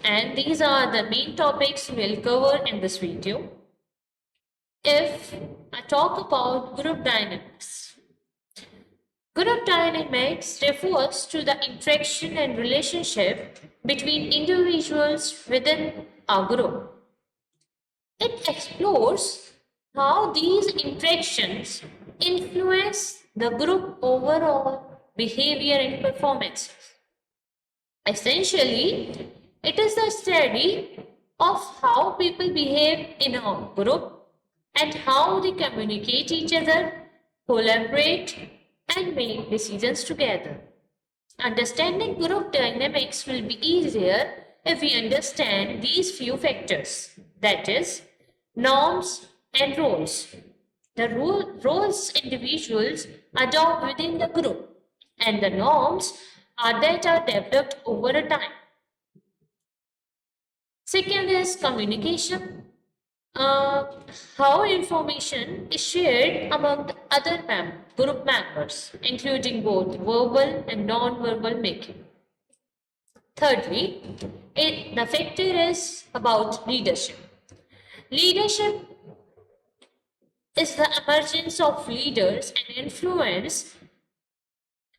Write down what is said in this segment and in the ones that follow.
and these are the main topics we'll cover in this video. If I talk about group dynamics, group dynamics refers to the interaction and relationship between individuals within a group. It explores how these interactions influence the group overall behavior and performances. Essentially, it is the study of how people behave in a group and how they communicate each other, collaborate, and make decisions together. Understanding group dynamics will be easier if we understand these few factors, that is, norms and roles. The roles individuals adopt within the group, and the norms are that are developed over a time. Second is communication. How information is shared among the other group members, including both verbal and non-verbal making. Thirdly, the factor is about leadership. Leadership is the emergence of leaders and influence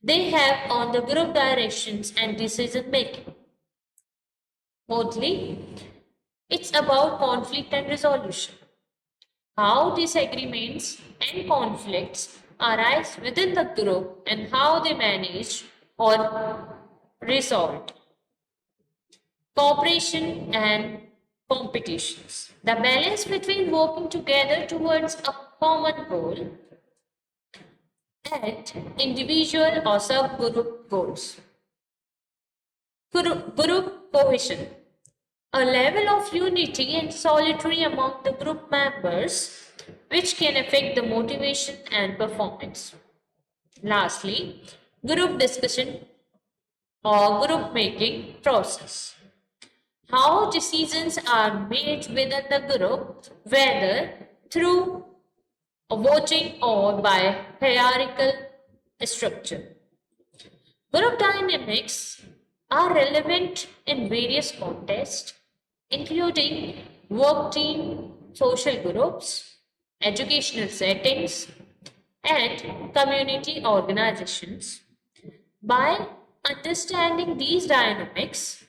they have on the group directions and decision making. Fourthly, it's about conflict and resolution. How disagreements and conflicts arise within the group and how they manage or resolved. Cooperation and competitions. The balance between working together towards a common goal and individual or subgroup goals. Group cohesion. A level of unity and solidarity among the group members which can affect the motivation and performance. Lastly, group discussion or group making process. How decisions are made within the group, whether through voting or by hierarchical structure. Group dynamics are relevant in various contexts, including work team, social groups, educational settings, and community organizations. By understanding these dynamics,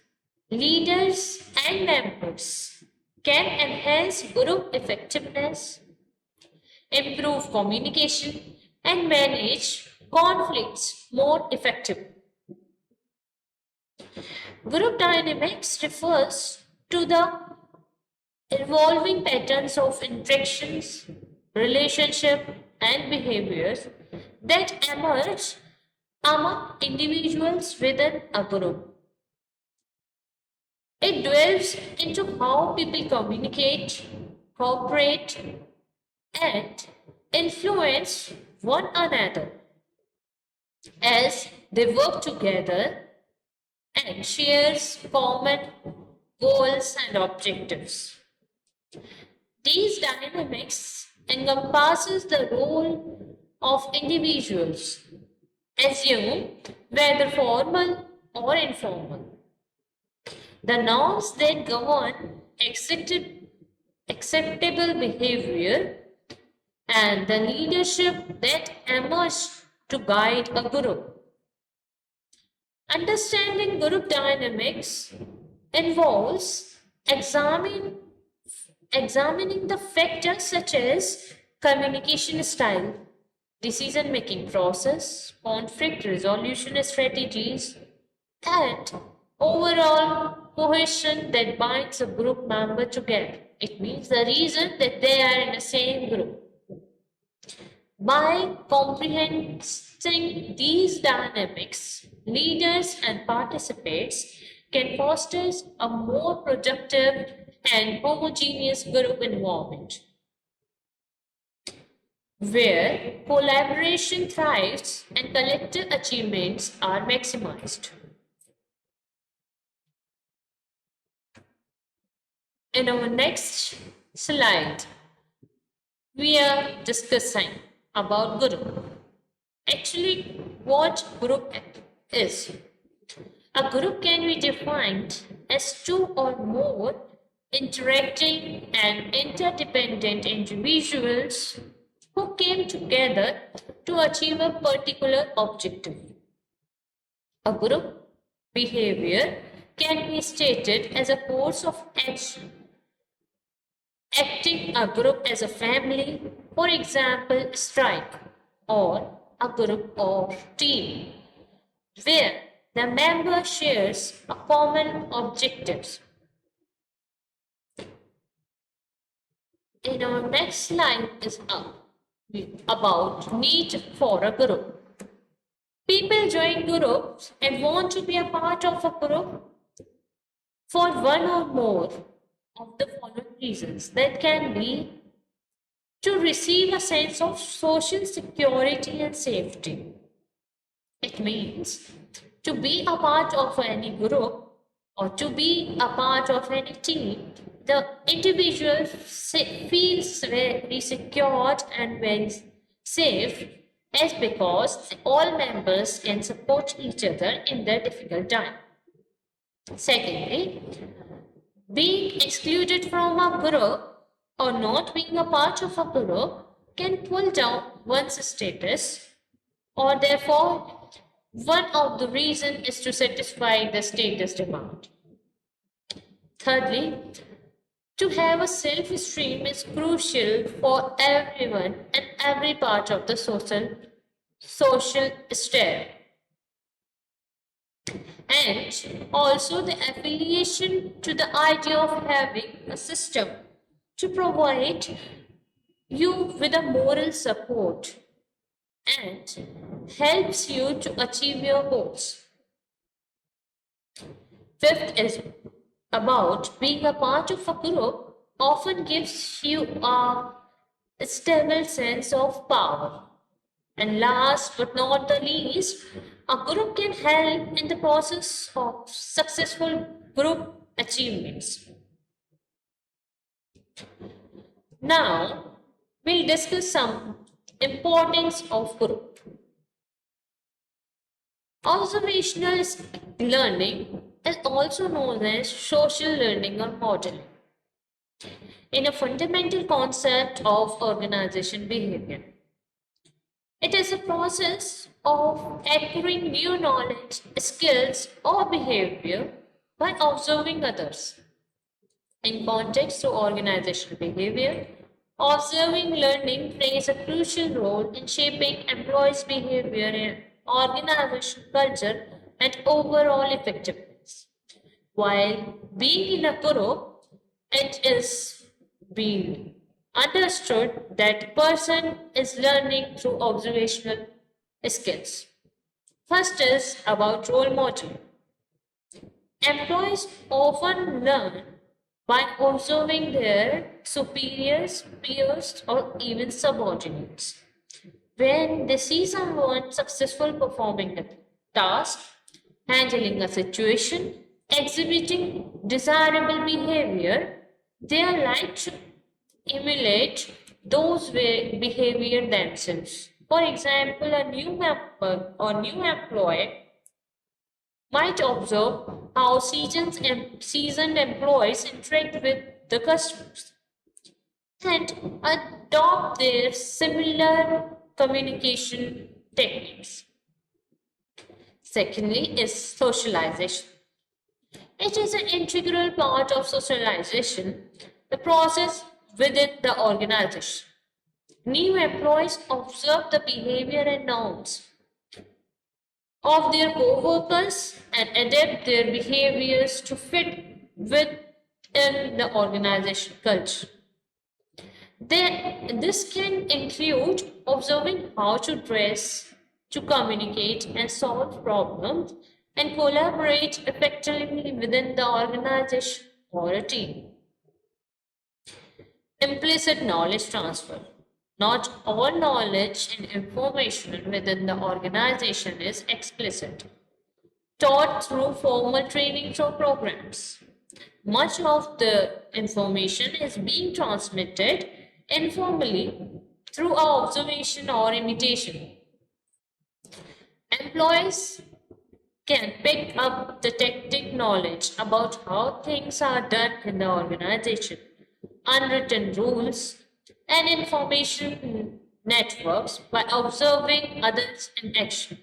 leaders and members can enhance group effectiveness, improve communication, and manage conflicts more effectively. Group dynamics refers to the evolving patterns of interactions, relationship, and behaviors that emerge among individuals within a group. It delves into how people communicate, cooperate, and influence one another as they work together and shares common goals and objectives. These dynamics encompasses the role of individuals, assume whether formal or informal, the norms that govern acceptable behavior, and the leadership that emerge to guide a group. Understanding group dynamics involves examining the factors such as communication style, decision making process, conflict resolution strategies, and overall cohesion that binds a group member together. It means the reason that they are in the same group. By comprehending these dynamics, leaders and participants can foster a more productive and homogeneous group environment where collaboration thrives and collective achievements are maximized. In our next slide, we are discussing about group. Actually, what group is? A group can be defined as two or more interacting and interdependent individuals who came together to achieve a particular objective. A group behavior can be stated as a course of action, acting a group as a family, for example, strike, or a group or team, where the member shares a common objectives. In our next slide is about need for a group. People join groups and want to be a part of a group for one or more of the following reasons. That can be to receive a sense of social security and safety. It means to be a part of any group or to be a part of any team, the individual feels very secured and very safe, as because all members can support each other in their difficult time. Secondly, being excluded from a group or not being a part of a group can pull down one's status, or therefore one of the reasons is to satisfy the status demand. Thirdly, to have a self-esteem is crucial for everyone and every part of the social sphere. And also the affiliation to the idea of having a system to provide you with a moral support and helps you to achieve your goals. Fifth is about being a part of a group often gives you a stable sense of power. And last but not the least, a group can help in the process of successful group achievements. Now, we'll discuss some importance of group. Observational learning is also known as social learning or modeling, in a fundamental concept of organization behavior. It is a process of acquiring new knowledge, skills, or behavior by observing others. In context to organizational behavior, observing learning plays a crucial role in shaping employees' behavior in organizational culture and overall effectiveness. While being in a group, it is being understood that person is learning through observational skills. First is about role modeling. Employees often learn by observing their superiors, peers, or even subordinates. When they see someone successful performing a task, handling a situation, exhibiting desirable behavior, they are like to emulate those behavior themselves. For example, a new member or new employee might observe how seasoned employees interact with the customers and adopt their similar communication techniques. Secondly, is socialization. It is an integral part of socialization, the process within the organization. New employees observe the behavior and norms of their co-workers and adapt their behaviors to fit within the organization culture. This can include observing how to dress, to communicate and solve problems, and collaborate effectively within the organization or a team. Implicit knowledge transfer. Not all knowledge and information within the organization is explicit, taught through formal trainings or programs. Much of the information is being transmitted informally through observation or imitation. Employees can pick up the technical knowledge about how things are done in the organization, unwritten rules, and information networks by observing others in action.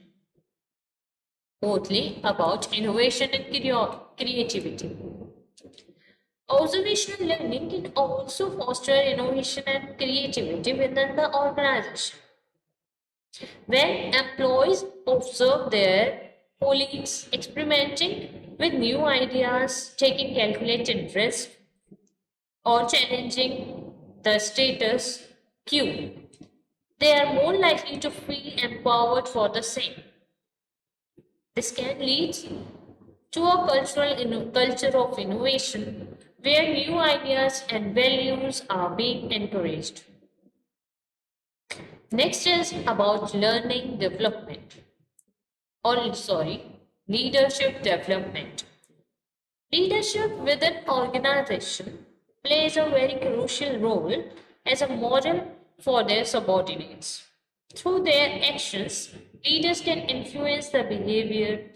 Fourthly, about innovation and creativity. Observational learning can also foster innovation and creativity within the organization. When employees observe their colleagues experimenting with new ideas, taking calculated risks, or challenging the status quo, they are more likely to feel empowered for the same. This can lead to a culture of innovation where new ideas and values are being encouraged. Next is about learning development, or leadership development. Leadership within organization plays a very crucial role as a model for their subordinates. Through their actions, leaders can influence the behavior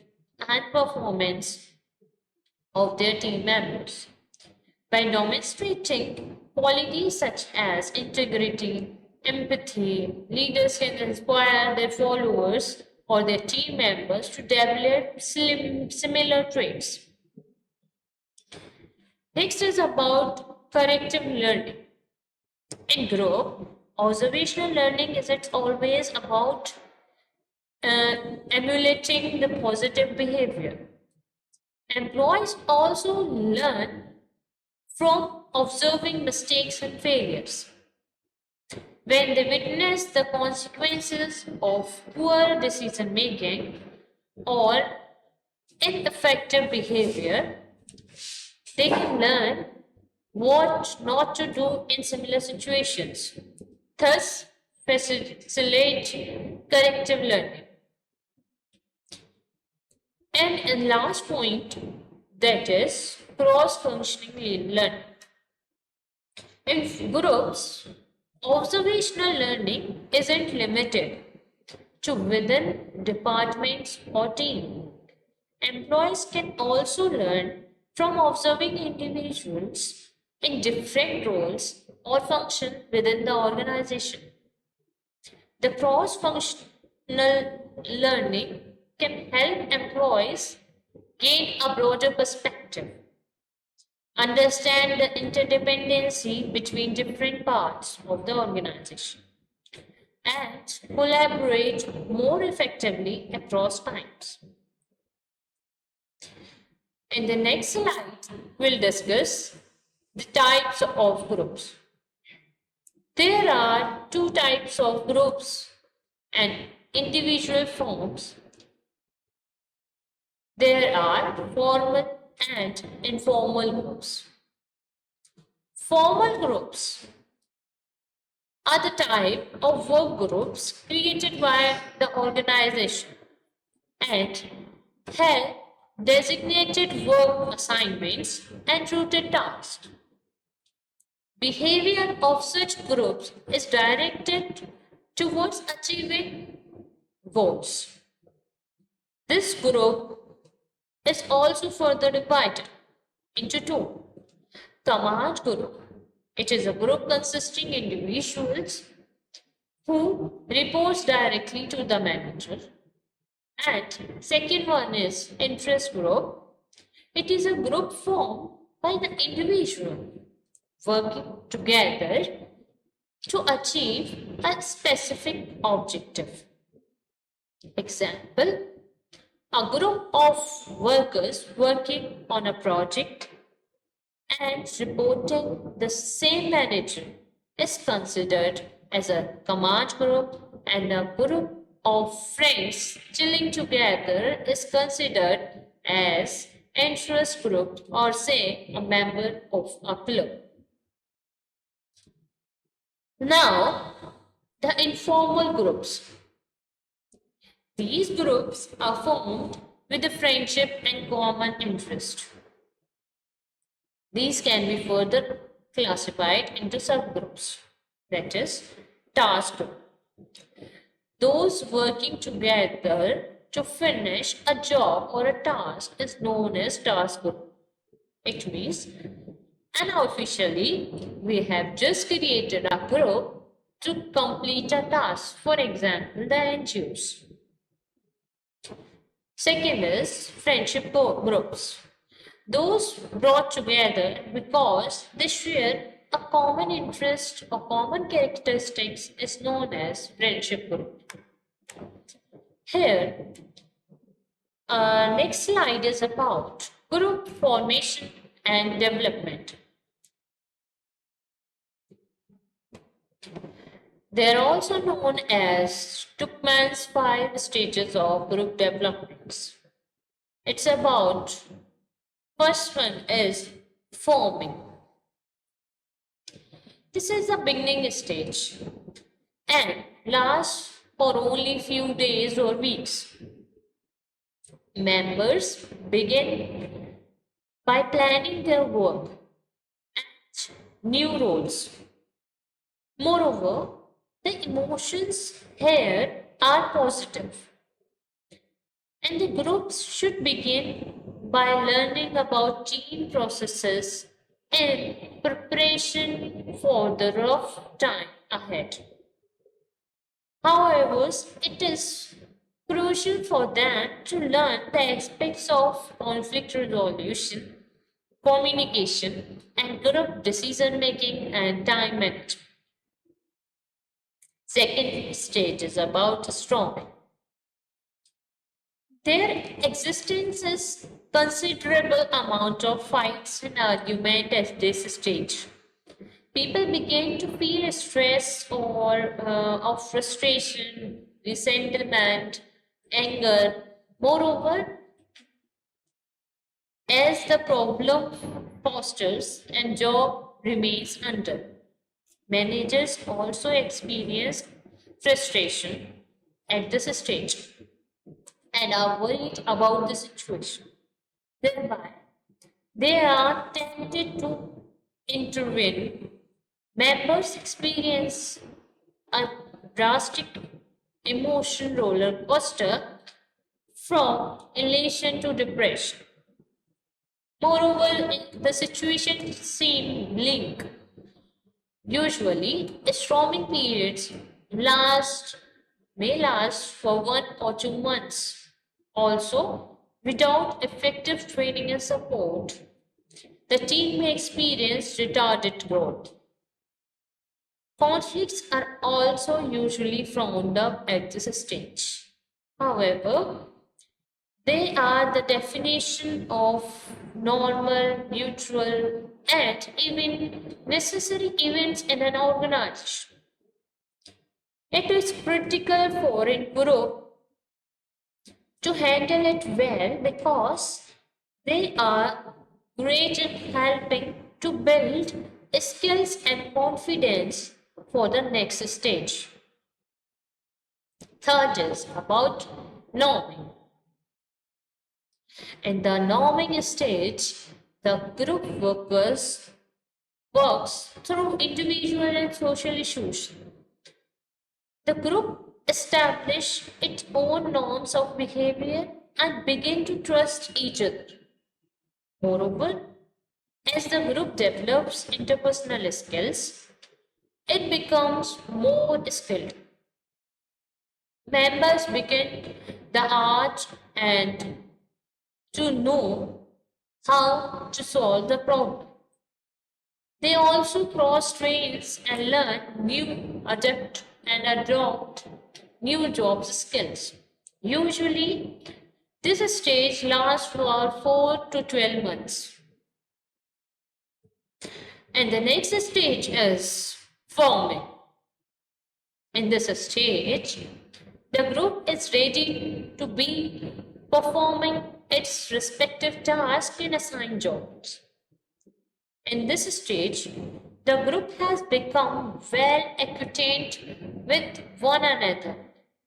and performance of their team members. By demonstrating qualities such as integrity, empathy, leaders can inspire their followers or their team members to develop similar traits. Next is about corrective learning. In group, observational learning is it's always about emulating the positive behavior. Employees also learn from observing mistakes and failures. When they witness the consequences of poor decision making or ineffective behavior, they can learn what not to do in similar situations. Thus, facilitate corrective learning. And a last point, that is cross-functioning learning. In groups, observational learning isn't limited to within departments or teams. Employees can also learn from observing individuals in different roles or function within the organization. The cross-functional learning can help employees gain a broader perspective, understand the interdependency between different parts of the organization, and collaborate more effectively across times. In the next slide, we'll discuss the types of groups. There are two types of groups and individual forms. There are formal and informal groups. Formal groups are the type of work groups created by the organization and have designated work assignments and routed tasks. Behavior of such groups is directed towards achieving goals. This group is also further divided into two. Command group. It is a group consisting individuals who reports directly to the manager. And second one is interest group. It is a group formed by the individual working together to achieve a specific objective. Example, a group of workers working on a project and reporting the same manager is considered as a command group, and a group of friends chilling together is considered as interest group, or say a member of a club. Now, the informal groups. These groups are formed with a friendship and common interest. These can be further classified into subgroups, that is, task group. Those working together to finish a job or a task is known as task group. It means unofficially we have just created a group to complete a task, for example, the NGOs. Second is friendship groups. Those brought together because they share a common interest or common characteristics is known as friendship group. Here, next slide is about group formation and development. They are also known as Tuckman's 5 stages of group developments. It's about first one is forming. This is the beginning stage and lasts for only few days or weeks. Members begin by planning their work and new roles. Moreover, the emotions here are positive, and the groups should begin by learning about team processes in preparation for the rough time ahead. However, it is crucial for them to learn the aspects of conflict resolution, communication, and group decision making and time management. Second stage is about storming. Their existence is considerable amount of fights and argument at this stage. People begin to feel stress or of frustration, resentment, anger. Moreover, as the problem fosters and job remains under, managers also experience frustration at this stage and are worried about the situation. Thereby, they are tempted to intervene. Members experience a drastic emotion roller coaster from elation to depression. Moreover, the situation seems bleak. Usually, storming periods may last for 1 or 2 months. Also, without effective training and support, the team may experience retarded growth. Conflicts are also usually frowned up at this stage. However, they are the definition of normal, neutral, and even necessary events in an organization. It is critical for a group to handle it well because they are great in helping to build skills and confidence for the next stage. Third is about norming. In the norming stage, the group works through individual and social issues. The group establish its own norms of behavior and begin to trust each other. Moreover, as the group develops interpersonal skills, it becomes more skilled. Members begin the art and to know how to solve the problem. They also cross trains and learn new, adapt and adopt new job skills. Usually, this stage lasts for 4 to 12 months. And the next stage is forming. In this stage, the group is ready to be performing its respective tasks in assigned jobs. In this stage, the group has become well acquainted with one another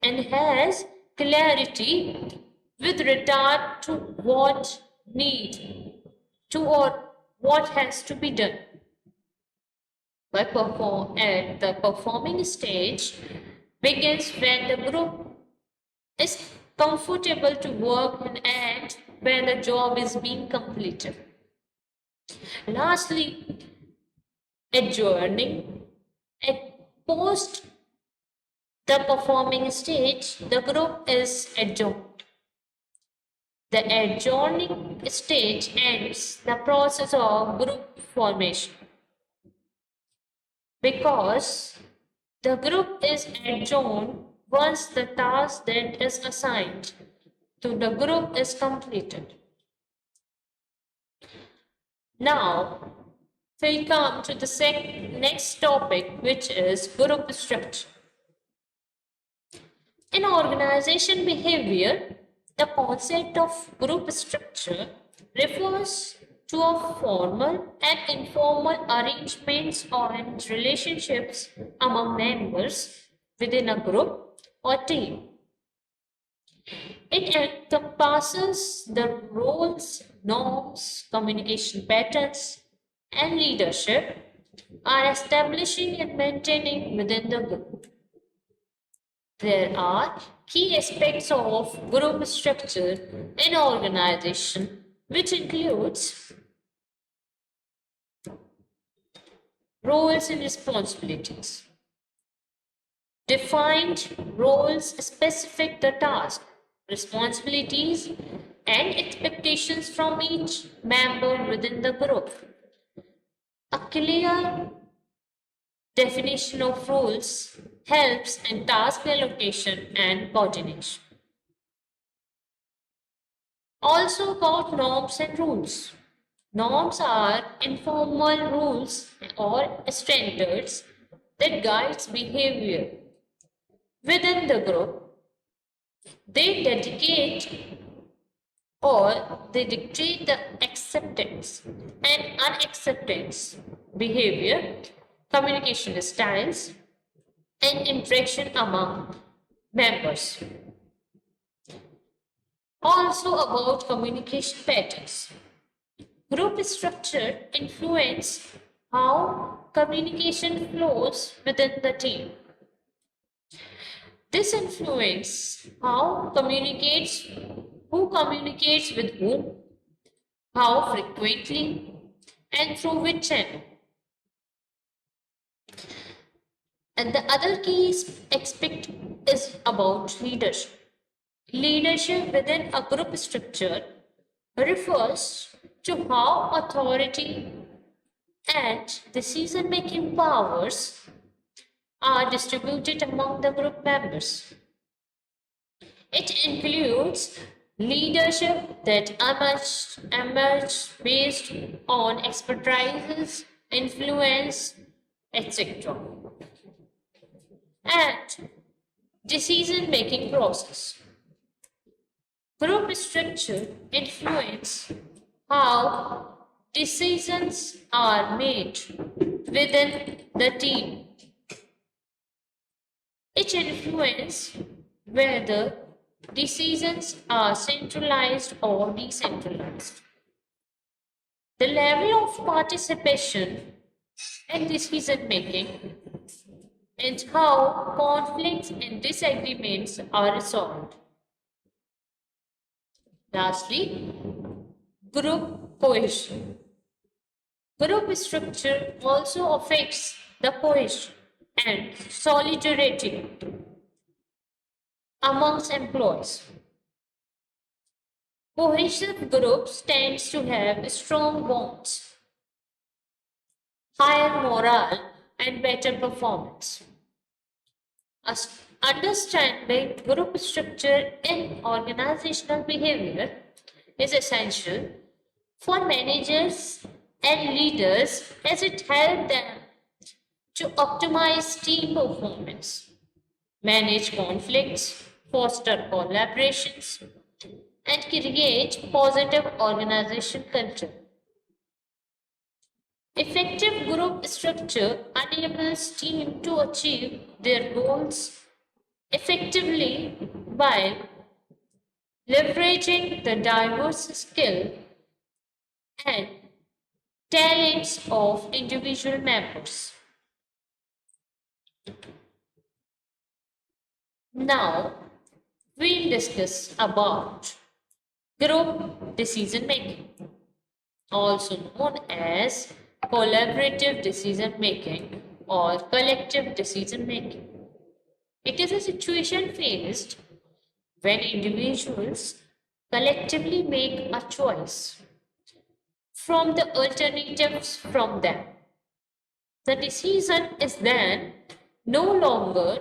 and has clarity with regard to what need to or what has to be done. At the performing stage begins when the group is comfortable to work in and when the job is being completed. Lastly, adjourning. At post the performing stage, the group is adjourned. The adjourning stage ends the process of group formation because the group is adjourned once the task that is assigned to the group is completed. Now, we'll come to the next topic, which is group structure. In organization behavior, the concept of group structure refers to a formal and informal arrangements and relationships among members within a group or team. It encompasses the roles, norms, communication patterns, and leadership are establishing and maintaining within the group. There are key aspects of group structure in organization, which includes roles and responsibilities. Defined roles specific the task, responsibilities, and expectations from each member within the group. A clear definition of roles helps in task allocation and coordination. Also about norms and rules. Norms are informal rules or standards that guides behavior within the group. They dictate the acceptance and unacceptance behavior, communication styles, and interaction among members. Also about communication patterns. Group structure influence how communication flows within the team. This influences who communicates with whom, how frequently, and through which channel. And the other key aspect is about leadership. Leadership within a group structure refers to how authority and decision making powers are distributed among the group members. It includes leadership that emerge based on expertise, influence, etc. And decision making process. Group structure influence how decisions are made within the team. It influences whether decisions are centralized or decentralized. The level of participation in decision making and how conflicts and disagreements are resolved. Lastly, group cohesion. Group structure also affects the cohesion and solidarity amongst employees. Cohesive groups tend to have strong bonds, higher morale, and better performance. Understanding group structure in organizational behavior is essential for managers and leaders as it helps them to optimize team performance, manage conflicts, foster collaborations, and create positive organization culture. Effective group structure enables team to achieve their goals effectively by leveraging the diverse skill and talents of individual members. Now, we'll discuss about group decision making, also known as collaborative decision making or collective decision making. It is a situation faced when individuals collectively make a choice from the alternatives from them. The decision is then no longer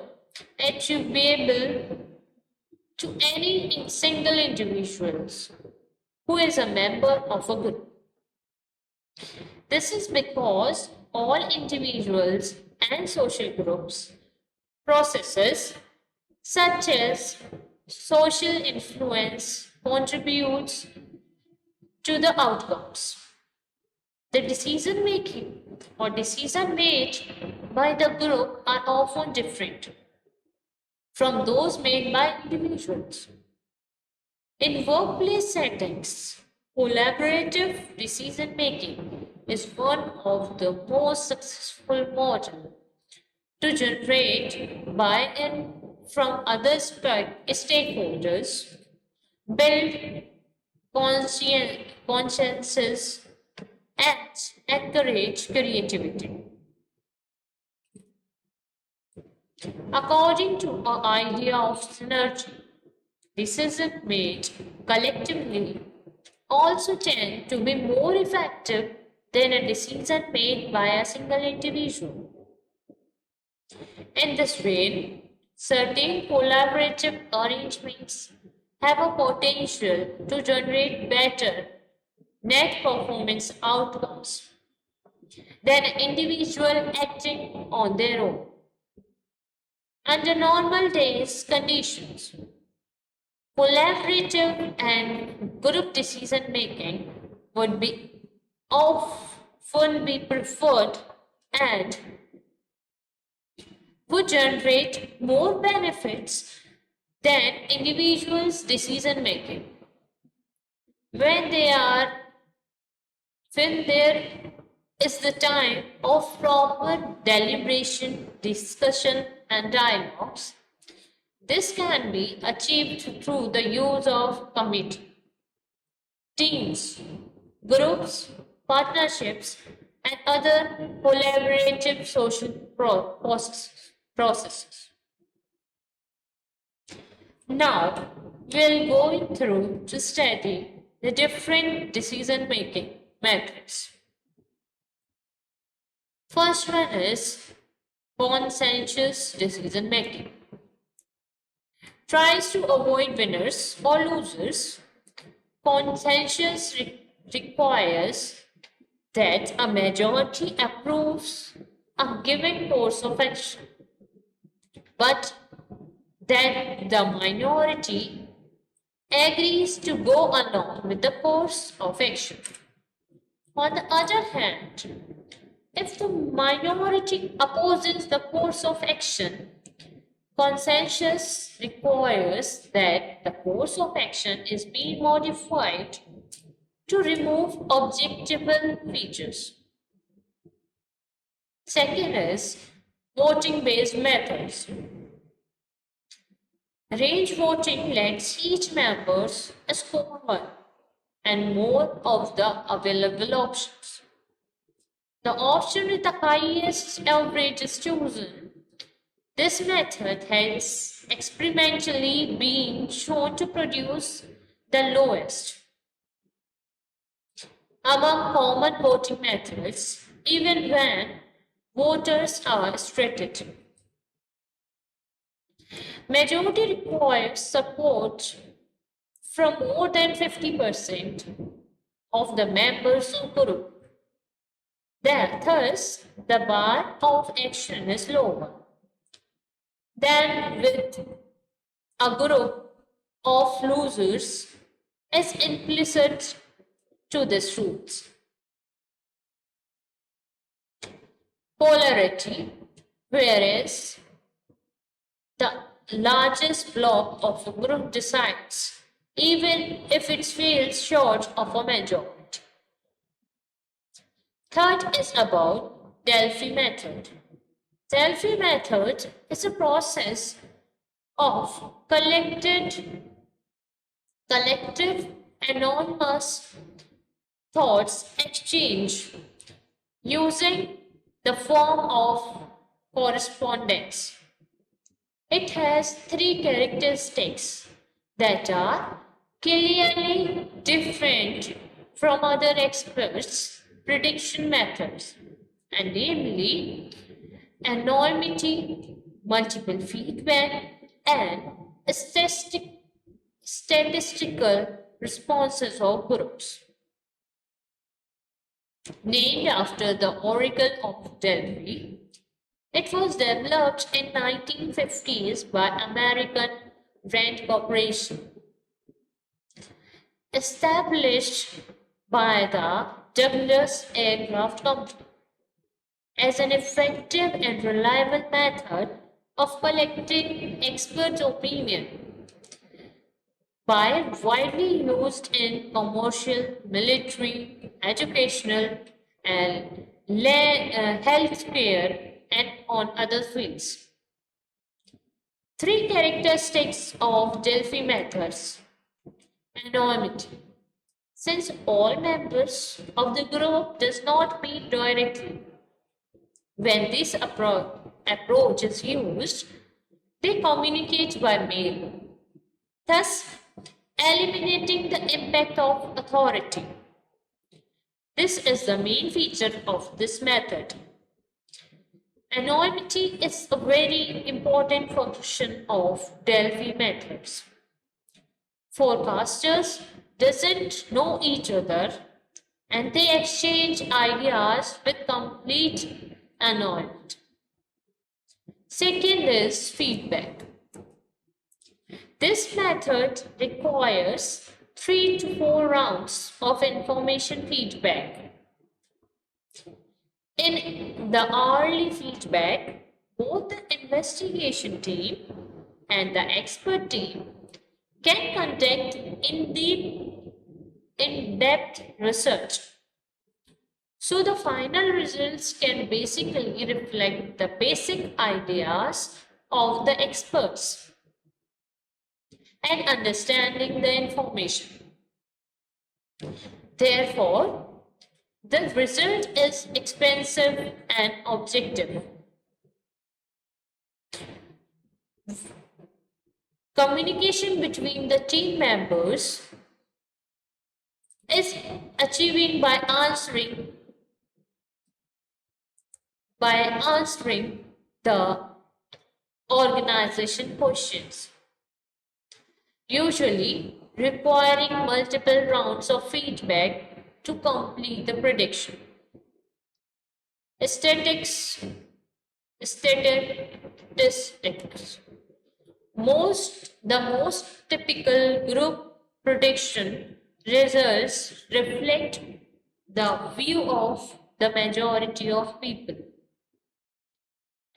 attributable to any single individual who is a member of a group. This is because all individuals and social groups processes such as social influence contributes to the outcomes. The decision making or decision made by the group are often different from those made by individuals. In workplace settings, collaborative decision making is one of the most successful models to generate buy-in from other stakeholders, build consciences, and encourage creativity. According to our idea of synergy, decisions made collectively also tend to be more effective than a decision made by a single individual. In this way, certain collaborative arrangements have a potential to generate better net performance outcomes than an individual acting on their own. Under normal days conditions, collaborative and group decision making would be often be preferred and would generate more benefits than individuals' decision making. When they are when there is the time of proper deliberation, discussion, and dialogues, this can be achieved through the use of committee, teams, groups, partnerships, and other collaborative social processes. Now, we're going through to study the different decision making methods. First one is consensus decision making. Tries to avoid winners or losers. Consensus requires that a majority approves a given course of action, but that the minority agrees to go along with the course of action. On the other hand, if the minority opposes the course of action, consensus requires that the course of action is being modified to remove objectionable features. Second is voting based methods. Range voting lets each member score one and more of the available options. The option with the highest average is chosen. This method has experimentally been shown to produce the lowest among common voting methods, even when voters are strategic. Majority requires support from more than 50% of the members of group. Thus, the bar of action is lower than with a group of losers is implicit to this rules. Polarity, whereas the largest block of a group decides, even if it falls short of a majority. Third is about Delphi method. Delphi method is a process of collective anonymous thoughts exchange using the form of correspondence. It has three characteristics that are clearly different from other experts' prediction methods, and namely anonymity, multiple feedback, and statistical responses of groups. Named after the Oracle of Delphi, it was developed in 1950s by American Rand Corporation, established by the Douglas Aircraft Company as an effective and reliable method of collecting expert opinion by widely used in commercial, military, educational, and healthcare and on other fields. Three characteristics of Delphi methods. Anonymity. Since all members of the group does not meet directly, when this approach is used, they communicate by mail, thus eliminating the impact of authority. This is the main feature of this method. Anonymity is a very important function of Delphi methods. Forecasters doesn't know each other and they exchange ideas with complete anonymity. Second is feedback. This method requires 3 to 4 rounds of information feedback. In the early feedback, both the investigation team and the expert team can conduct in-depth research. So the final results can basically reflect the basic ideas of the experts and understanding the information. Therefore, the result is expensive and objective. Communication between the team members is achieving by answering the organization questions, usually requiring multiple rounds of feedback to complete the prediction. Statistics. The most typical group prediction results reflect the view of the majority of people,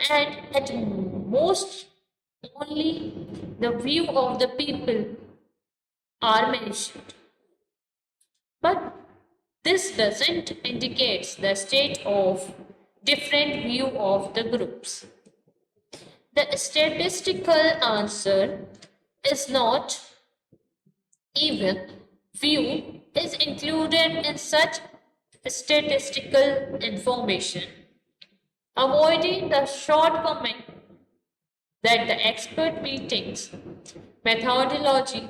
and at most only the view of the people are mentioned. But this doesn't indicate the state of different view of the groups. The statistical answer is not even view is included in such statistical information, avoiding the shortcoming that the expert meetings methodology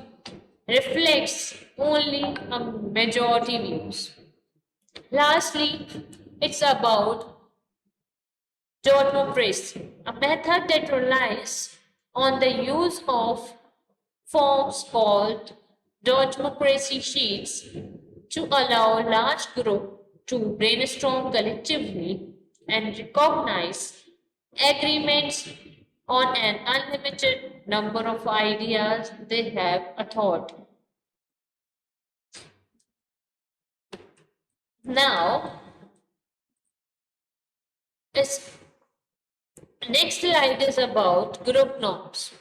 reflects only a majority views. Lastly, it's about democracy, a method that relies on the use of forms called democracy sheets to allow a large group to brainstorm collectively and recognize agreements on an unlimited number of ideas they have a thought. Now, this next slide is about group norms.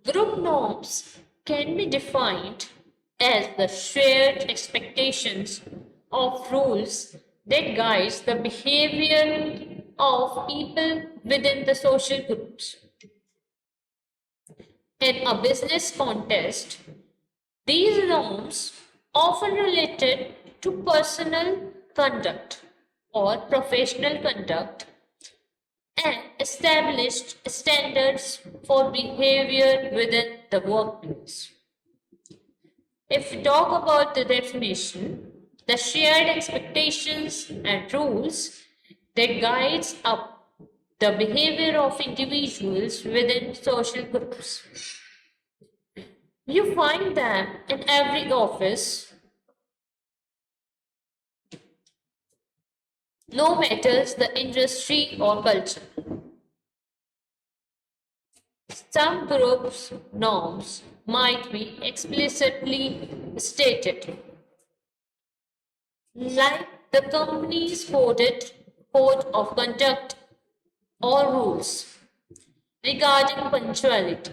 Group norms can be defined as the shared expectations of rules that guides the behavior of people within the social groups. In a business context, these norms, often related to personal conduct or professional conduct, and established standards for behavior within the workplace. If we talk about the definition, the shared expectations and rules that guides up the behavior of individuals within social groups. You find them in every office, no matters the industry or culture. Some groups' norms might be explicitly stated, like the company's code of conduct or rules regarding punctuality.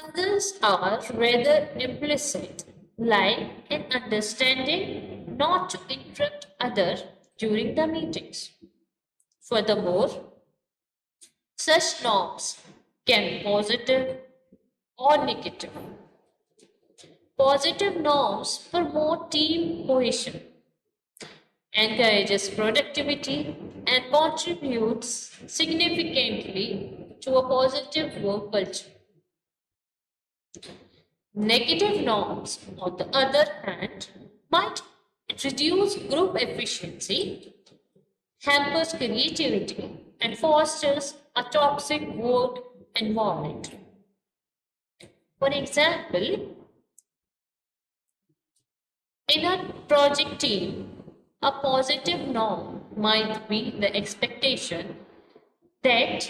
Others are rather implicit, like an understanding not to interrupt others during the meetings. Furthermore, such norms can be positive or negative. Positive norms promote team cohesion, encourages productivity, and contributes significantly to a positive work culture. Negative norms, on the other hand, might reduce group efficiency, hampers creativity, and fosters a toxic work environment. For example, in a project team, a positive norm might be the expectation that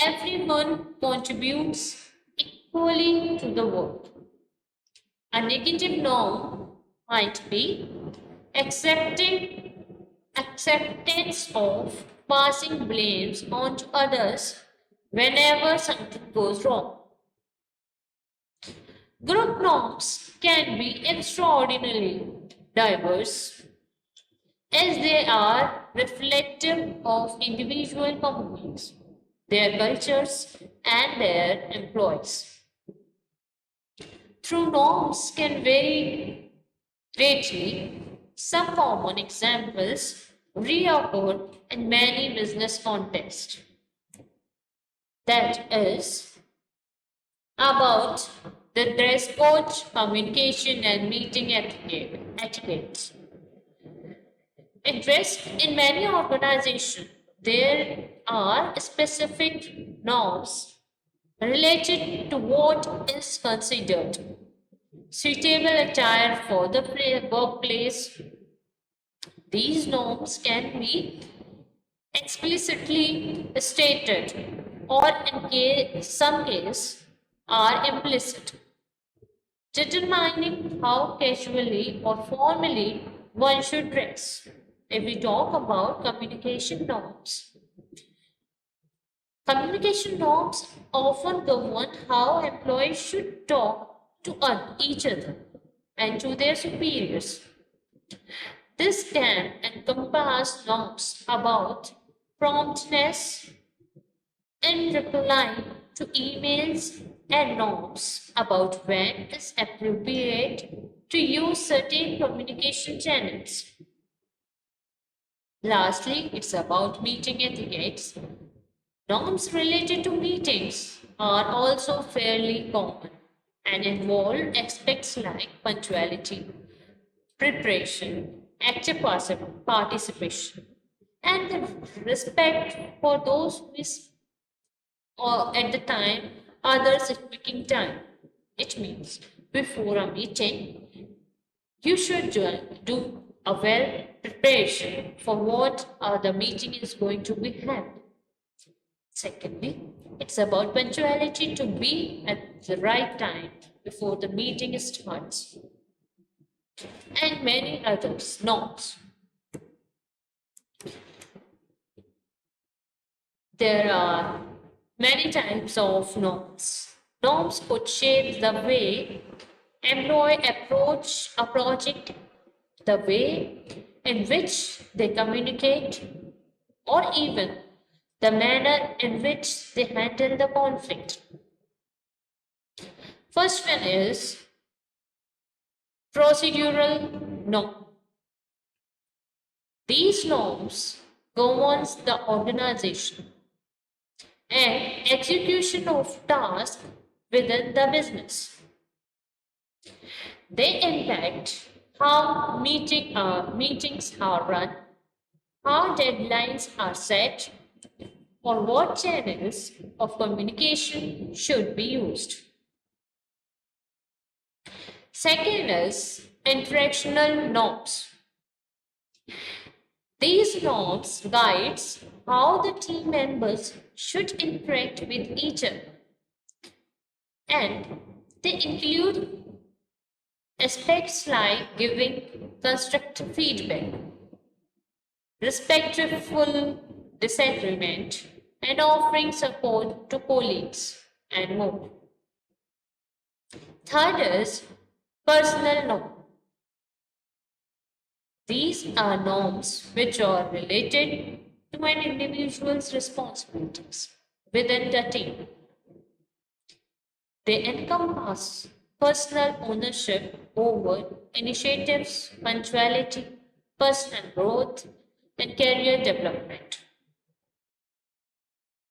everyone contributes equally to the work. A negative norm might be accepting acceptance of passing blames on to others whenever something goes wrong. Group norms can be extraordinarily diverse as they are reflective of individual companies, their cultures, and their employees. Through norms can vary greatly, some common examples reoccur in many business contexts. That is about the dress code, communication, and meeting etiquette. In many organizations, there are specific norms related to what is considered suitable attire for the workplace. These norms can be explicitly stated or in some cases are implicit, determining how casually or formally one should dress. If we talk about communication norms often govern how employees should talk to each other and to their superiors. This can encompass norms about promptness in replying to emails and norms about when it's appropriate to use certain communication channels. Lastly, it's about meeting etiquettes. Norms related to meetings are also fairly common and involve aspects like punctuality, preparation, active participation, and the respect for those who is or at the time others speaking time. It means before a meeting, you should do a well preparation for what the meeting is going to be held. Secondly, it's about punctuality to be at the right time before the meeting starts, and many others norms. There are many types of norms. Norms could shape the way employee approach a project, the way in which they communicate, or even the manner in which they handle the conflict. First one is procedural norm. These norms governs the organization and execution of tasks within the business. They impact how meetings are run, how deadlines are set, or what channels of communication should be used. Second is interactional norms. These norms guides how the team members should interact with each other, and they include aspects like giving constructive feedback, respectful disagreement, and offering support to colleagues, and more. Third is personal norm. These are norms which are related to an individual's responsibilities within the team. They encompass personal ownership over initiatives, punctuality, personal growth, and career development.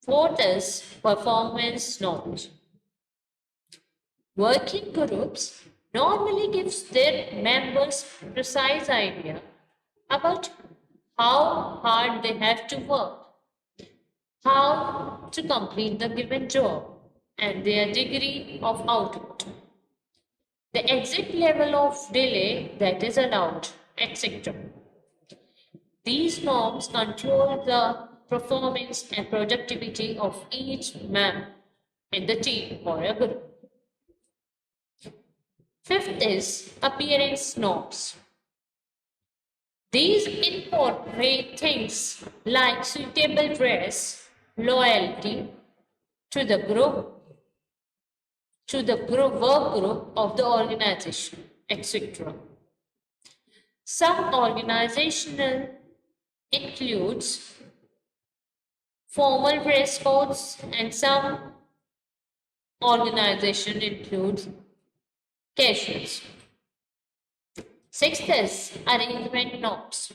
Fourth is performance norms. Working groups normally gives their members precise idea about how hard they have to work, how to complete the given job, and their degree of output, the exact level of delay that is allowed, etc. These norms control the performance and productivity of each member in the team or a group. Fifth is appearance norms. These incorporate things like suitable dress, loyalty to the work group of the organization, etc. Some organizational includes formal dress codes and some organization includes casuals. Sixth is arrangement norms.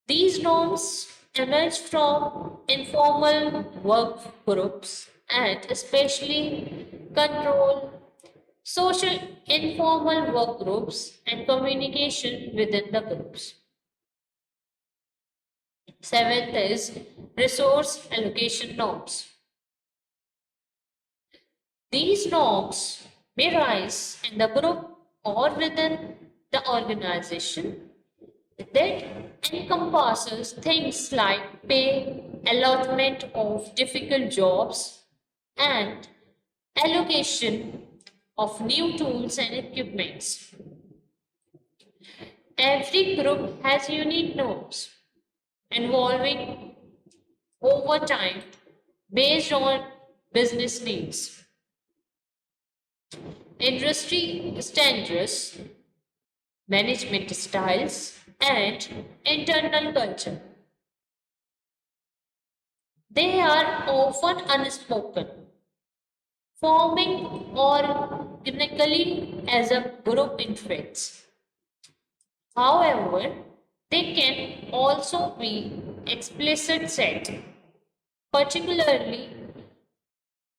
These norms emerge from informal work groups and especially control social informal work groups and communication within the groups. Seventh is resource allocation norms. These norms may rise in the group or within the organization that encompasses things like pay, allotment of difficult jobs, and allocation of new tools and equipments. Every group has unique norms involving overtime based on business needs, industry standards, management styles, and internal culture. They are often unspoken, forming organically as a group interests. However, they can also be explicit set, particularly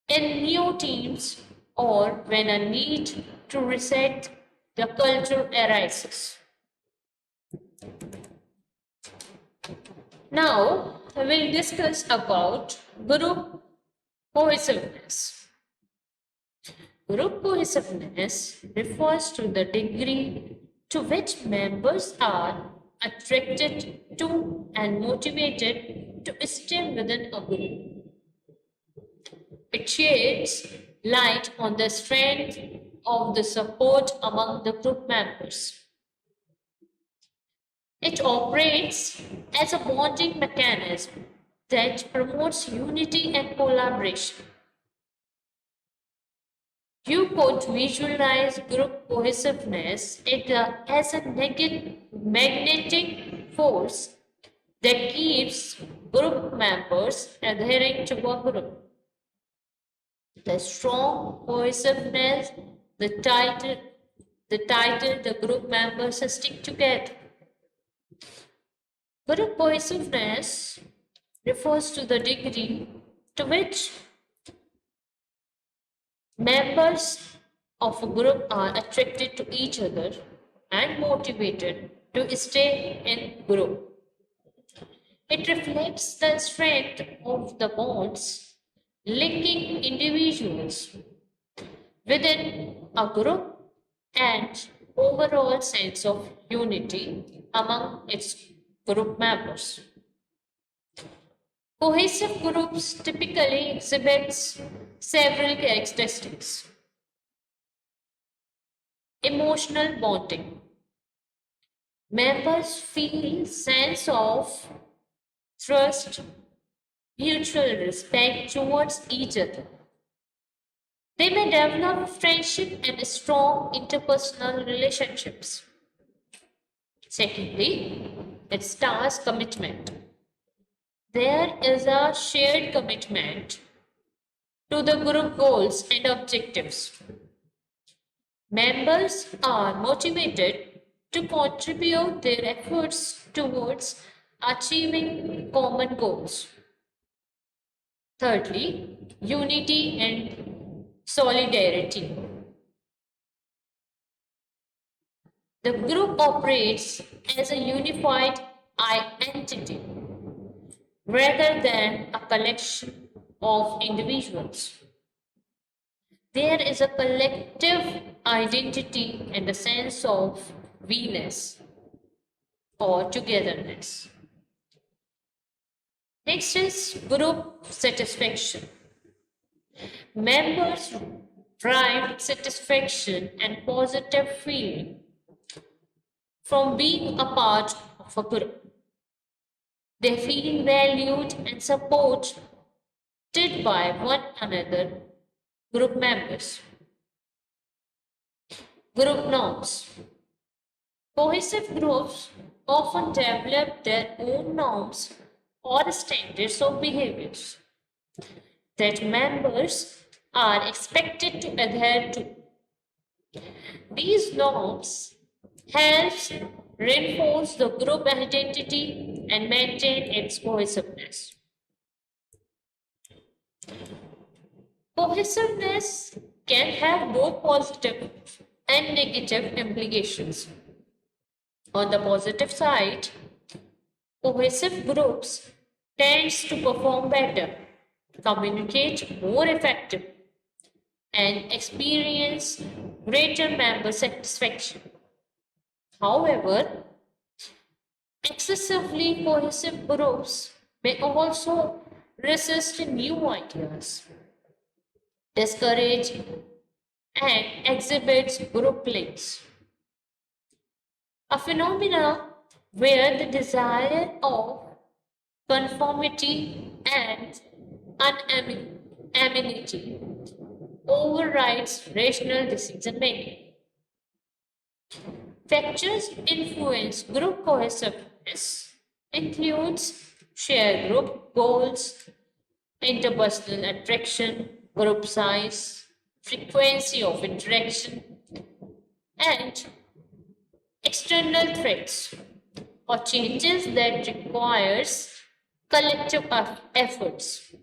in new teams or when a need to reset the culture arises. Now, we'll discuss about group cohesiveness. Group cohesiveness refers to the degree to which members are attracted to and motivated to stay within a group. It sheds light on the strength of the support among the group members. It operates as a bonding mechanism that promotes unity and collaboration. You could visualize group cohesiveness as a magnetic force that keeps group members adhering to a group. The strong cohesiveness, the tighter the group members stick together. Group cohesiveness refers to the degree to which members of a group are attracted to each other and motivated to stay in group. It reflects the strength of the bonds linking individuals within a group and overall sense of unity among its group members. Cohesive groups typically exhibits several characteristics. Emotional bonding. Members feel sense of trust, mutual respect towards each other. They may develop friendship and strong interpersonal relationships. Secondly, it stars commitment. There is a shared commitment to the group goals and objectives. Members are motivated to contribute their efforts towards achieving common goals. Thirdly, unity and solidarity. The group operates as a unified entity rather than a collection of individuals. There is a collective identity and a sense of we-ness or togetherness. Next is group satisfaction. Members derive satisfaction and positive feeling from being a part of a group. They feel valued and supported by one another, group members. Group norms. Cohesive groups often develop their own norms or standards of behaviors that members are expected to adhere to. These norms help reinforce the group identity and maintain its cohesiveness. Cohesiveness can have both positive and negative implications. On the positive side, cohesive groups tends to perform better, communicate more effectively, and experience greater member satisfaction. However, excessively cohesive groups may also resist new ideas, discourage, and exhibit group links, a phenomena where the desire of conformity and anonymity overrides rational decision making. Factors influence group cohesiveness includes shared group goals, interpersonal attraction, group size, frequency of interaction, and external threats or changes that requires collective efforts.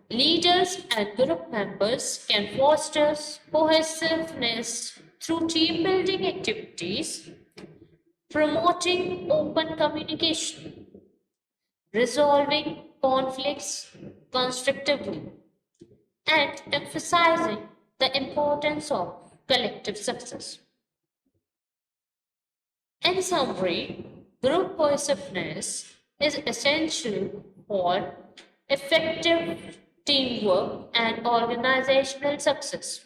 Leaders and group members can foster cohesiveness through team building activities, promoting open communication, resolving conflicts constructively, and emphasizing the importance of collective success. In summary, group cohesiveness is essential for effective teamwork and organizational success,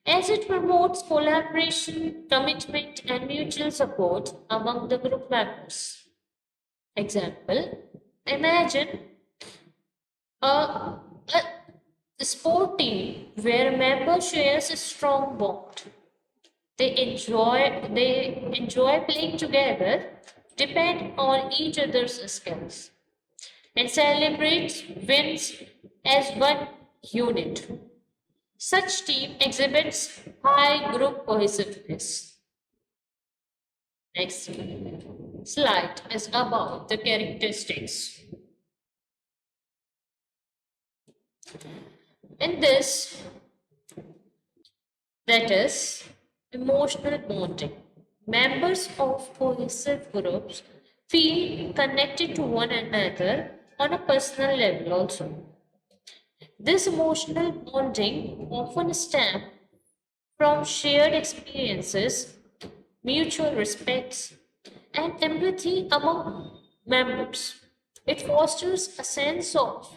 as it promotes collaboration, commitment, and mutual support among the group members. Example, imagine a, a sport team where a member shares a strong bond. They enjoy playing together, depend on each other's skills, and celebrate wins as one unit. Such team exhibits high group cohesiveness. Next slide is about the characteristics. In this, that is emotional bonding. Members of cohesive groups feel connected to one another on a personal level also. This emotional bonding often stems from shared experiences, mutual respects, and empathy among members. It fosters a sense of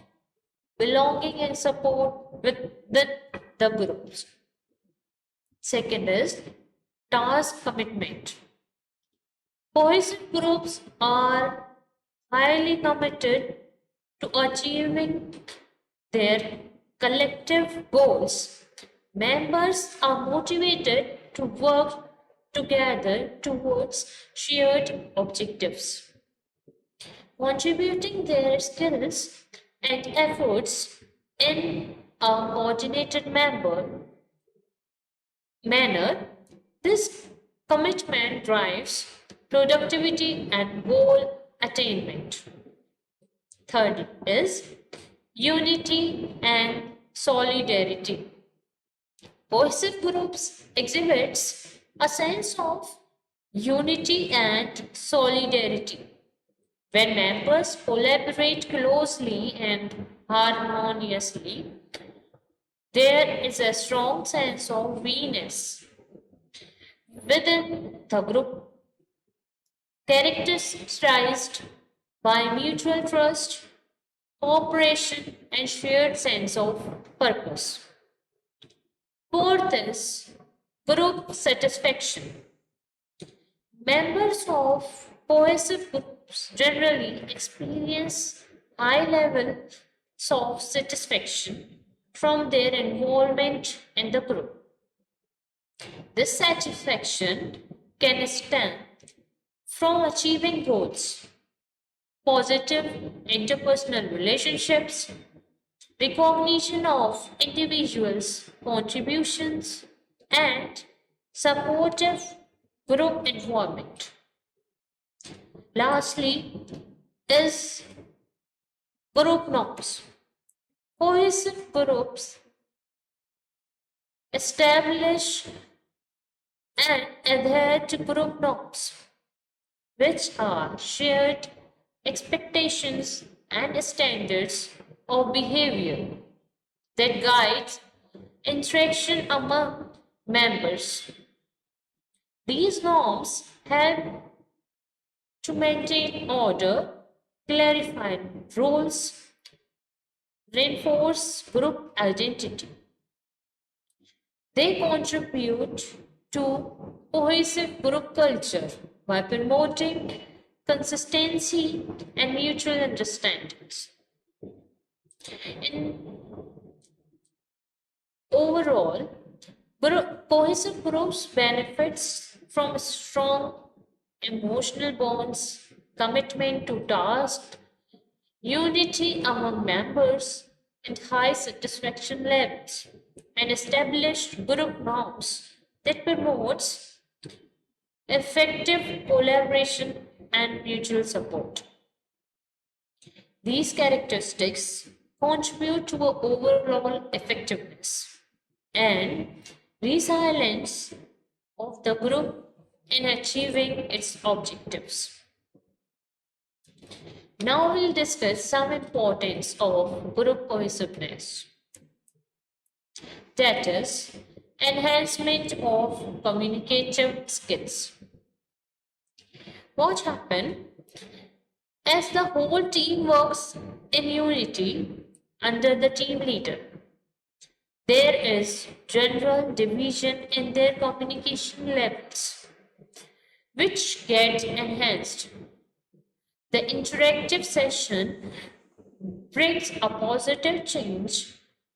belonging and support within the groups. Second is task commitment. Cohesive groups are highly committed to achieving their collective goals. Members are motivated to work together towards shared objectives, contributing their skills and efforts in a coordinated manner. This commitment drives productivity and goal attainment. Third is unity and solidarity. Cohesive groups exhibits a sense of unity and solidarity. When members collaborate closely and harmoniously, there is a strong sense of oneness within the group, characterized by mutual trust, cooperation, and shared sense of purpose. Fourth is group satisfaction. Members of cohesive groups generally experience high levels of satisfaction from their involvement in the group. This satisfaction can stem from achieving goals, positive interpersonal relationships, recognition of individuals' contributions, and supportive group environment. Lastly, is group norms. Cohesive groups establish and adhere to group norms, which are shared expectations and standards of behavior that guide interaction among members. These norms help to maintain order, clarify roles, reinforce group identity. They contribute to cohesive group culture by promoting consistency and mutual understandings. In overall, cohesive groups benefits from strong emotional bonds, commitment to tasks, unity among members, and high satisfaction levels, and established group norms that promotes effective collaboration and mutual support. These characteristics contribute to overall effectiveness and resilience of the group in achieving its objectives. Now we'll discuss some importance of group cohesiveness. That is, enhancement of communicative skills. What happens as the whole team works in unity under the team leader? There is general division in their communication levels, which get enhanced. The interactive session brings a positive change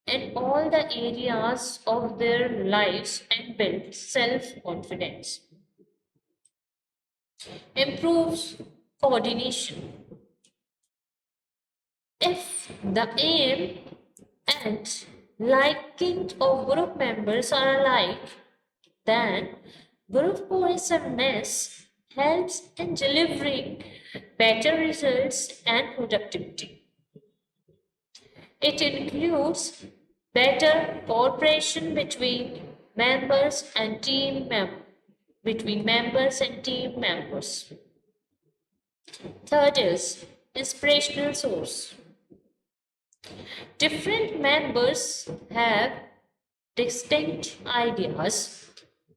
in all the areas of their lives and build self-confidence. Improves coordination. If the aim and liking of group members are alike, then group cohesiveness helps in delivering better results and productivity. It includes better cooperation between members and team members. Third is inspirational source. Different members have distinct ideas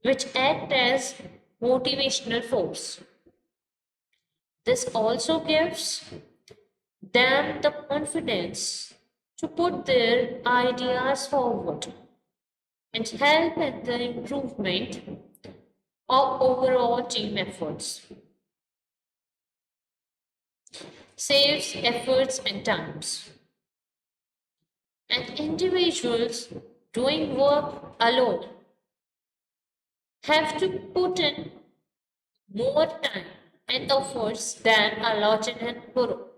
which act as motivational force. This also gives them the confidence to put their ideas forward and help in the improvement of overall team efforts. Saves efforts and times. And individuals doing work alone have to put in more time and efforts than allotted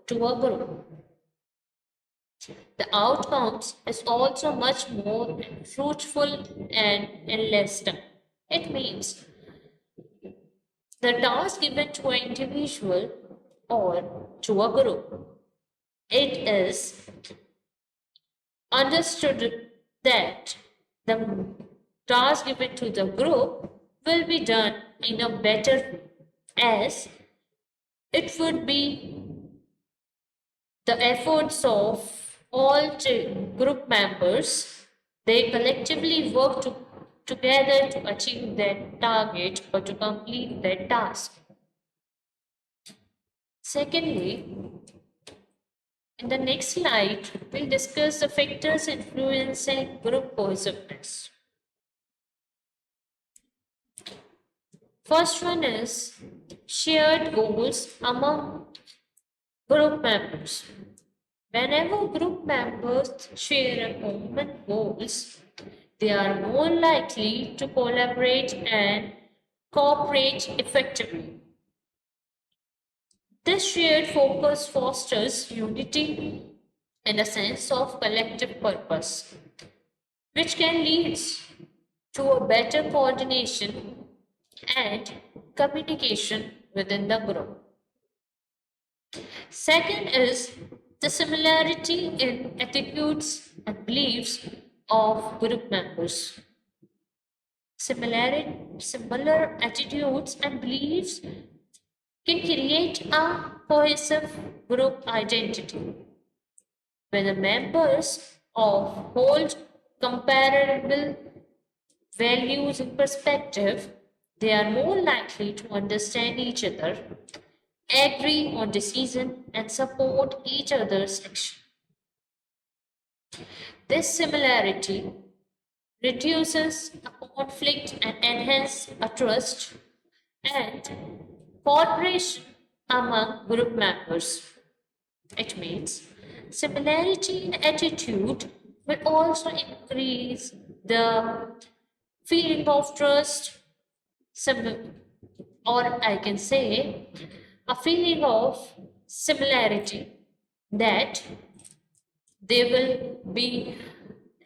to a group. The outcomes is also much more fruitful and in less time. It means the task given to an individual or to a group, it is understood that the task given to the group will be done in a better way, as it would be the efforts of all group members. They collectively work together to achieve their target or to complete their task. Secondly, in the next slide, we'll discuss the factors influencing group cohesiveness. First one is shared goals among group members. Whenever group members share common goals, they are more likely to collaborate and cooperate effectively. This shared focus fosters unity and a sense of collective purpose, which can lead to a better coordination and communication within the group. Second is the similarity in attitudes and beliefs of group members. Similar attitudes and beliefs can create a cohesive group identity. When the members of hold comparable values and perspective, they are more likely to understand each other, agree on decision, and support each other's action. This similarity reduces a conflict and enhances a trust and cooperation among group members. It means similarity in attitude will also increase the feeling of trust, or I can say a feeling of similarity, that they will be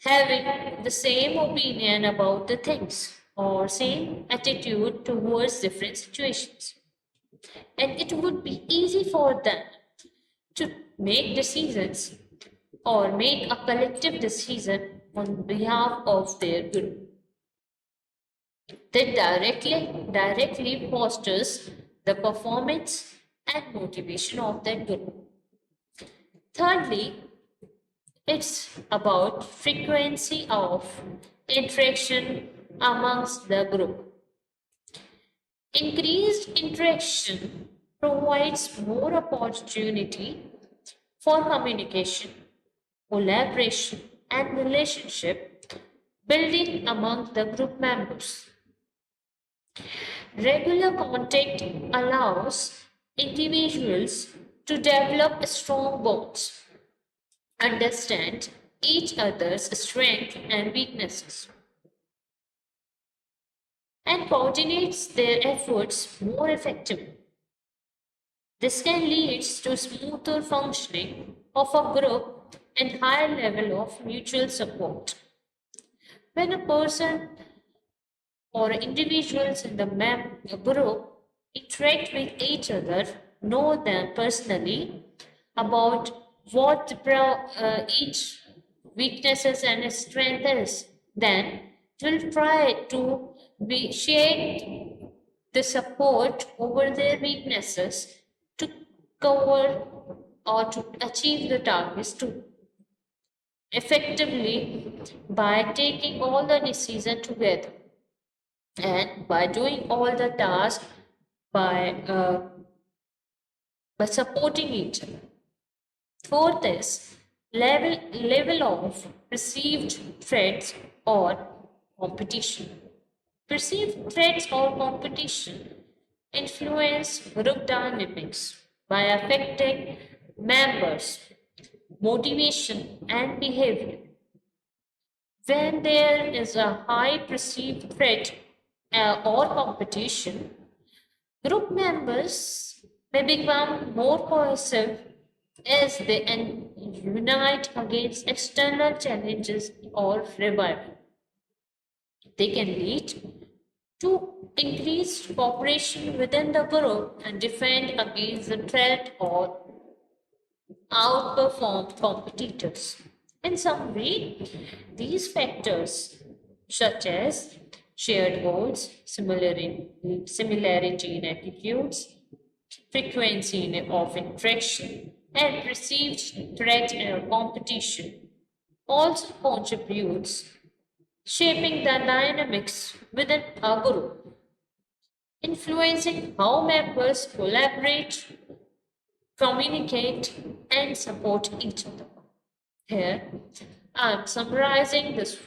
having the same opinion about the things or same attitude towards different situations. And it would be easy for them to make decisions or make a collective decision on behalf of their group. That directly fosters the performance and motivation of that group. Thirdly, it's about frequency of interaction amongst the group. Increased interaction provides more opportunity for communication, collaboration, and relationship building among the group members. Regular contact allows individuals to develop strong bonds, understand each other's strengths and weaknesses and coordinates their efforts more effectively. This can lead to smoother functioning of a group and higher level of mutual support. When a person or individuals in the group interact with each other, know them personally about what each weaknesses and strength is, then will try to be share the support over their weaknesses to cover or to achieve the targets too effectively by taking all the decisions together and by doing all the tasks by uh, by supporting each other. Fourth is level of perceived threats or competition. Perceived threats or competition influence group dynamics by affecting members' motivation and behavior. When there is a high perceived threat or competition, group members may become more cohesive as they unite against external challenges or revival. They can lead to increased cooperation within the group and defend against the threat or outperform competitors. In some way, these factors, such as shared goals, similarity in attitudes, frequency of interaction, and perceived threat or competition, also contributes shaping the dynamics within a group, influencing how members collaborate, communicate, and support each other. Here, I'm summarizing this